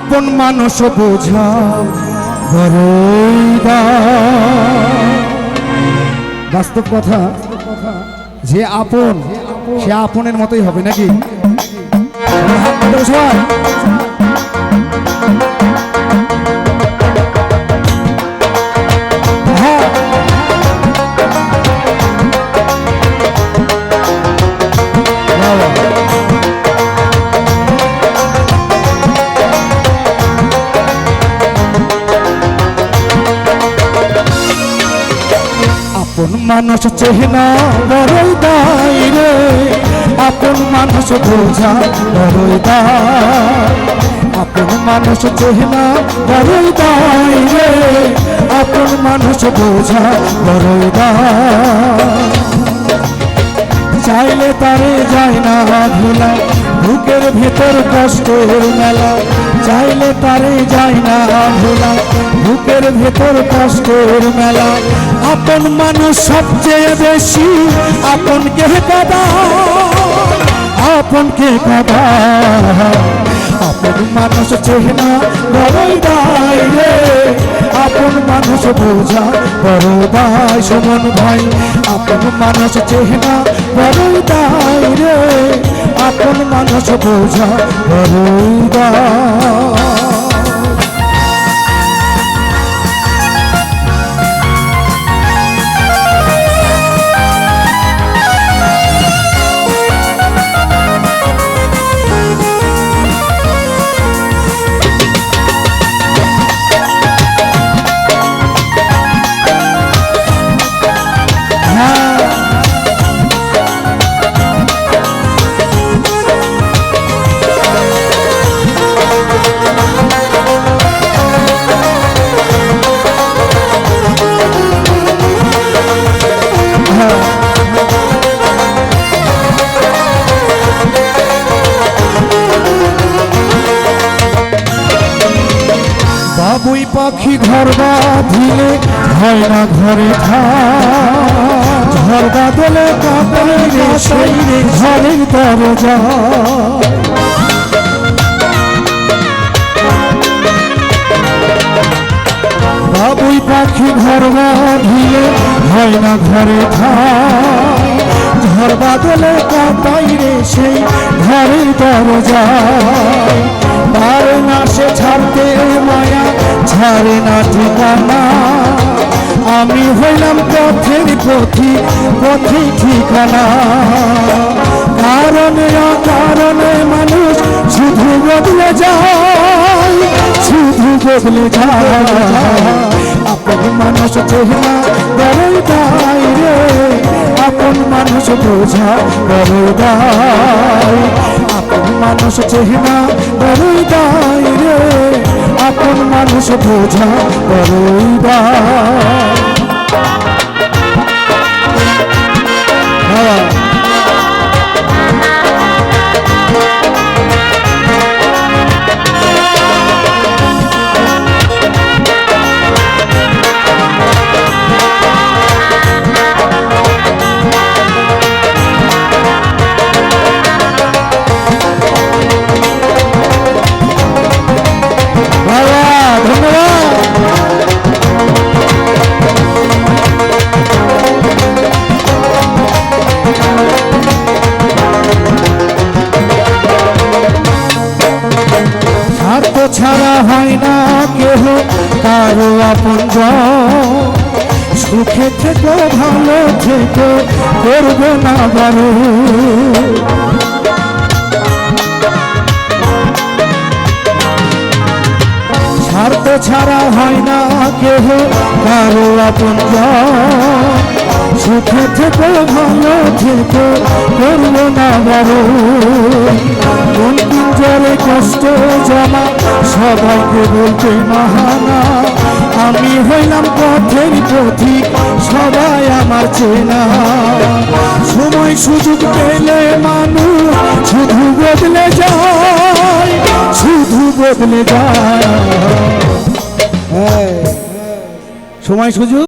আপন মানুষ বোঝা বড়ই দায়। বাস্তব কথা, যে আপন সে আপনের মতোই হবে নাকি? সবাই আপন মানুষ চেহনা বড়ই দায় রে, আপন মানুষ বোঝা বড়ই দায়। আপন মানুষ চেহনা বড়ই দায় রে, আপন মানুষ বোঝা বড়ই দায়। চাইলে তারে যায় না ভোলা, বুকের ভেতর কষ্টের মেলা। চাইলে তারে যায় না ভোলা, বুকের ভেতর কষ্টের মেলা। আপন মানুষ সবচেয়ে বেশি আপনকে কাঁদায়, আপনকে কাঁদায়। আপন মানুষ চেহনা বড়ই দায় রে, আপন মানুষ বোঝা বড় দায়। সুমন ভাই, আপন মানুষ চেহনা বড়ই দায় রে, আপন মানুষ বোঝা বড়ই দায়। বাবুই পাখি ঘর বাঁধিলে হয় না ঘরে থাক, ঝড় বাদলে কাঁপাই রে সেই রে ঘরের দরজা। বাবুই পাখি ঘর বাঁধিলে হয় না ঘরে থাক, ঝড় বাদলে কাঁপাই রে সেই ঘরের দরজা। পারে না সে ছাড়তে মায়া, ছাড়ে না ঠিকানা। আমি হইলাম পথের পথি, পথি ঠিকানা। কারণে অকারণে মানুষ শুধু বদলে যায়, শুধু বদলে যায়। আপন মানুষ চেহনা বড়ই দায় রে, আপন মানুষ বোঝা বড়ই দায়। আপন মানুষ চেহনা বড়ই দায় রে, আপন মানুষ বোঝা বড়ই দায়। ছাড়া হয় না কেহ কারো আপনজন, সুখে থেকো ভালো থেকো করবো না বারো। স্বার্থ ছাড়া হয় না কেহ কারো আপনজন, সুখে থেকো ভালো থেকো করবো না বারো। কোন পিঞ্জরে কষ্ট জমা সবাইকে বলতে মাহানা। আমি হইলাম পথের পথিক, সবাই আমার চেনা। সময় সুযোগ পেলে মানুষ শুধু বদলে যায়, শুধু বদলে যায়। সময় সুযোগ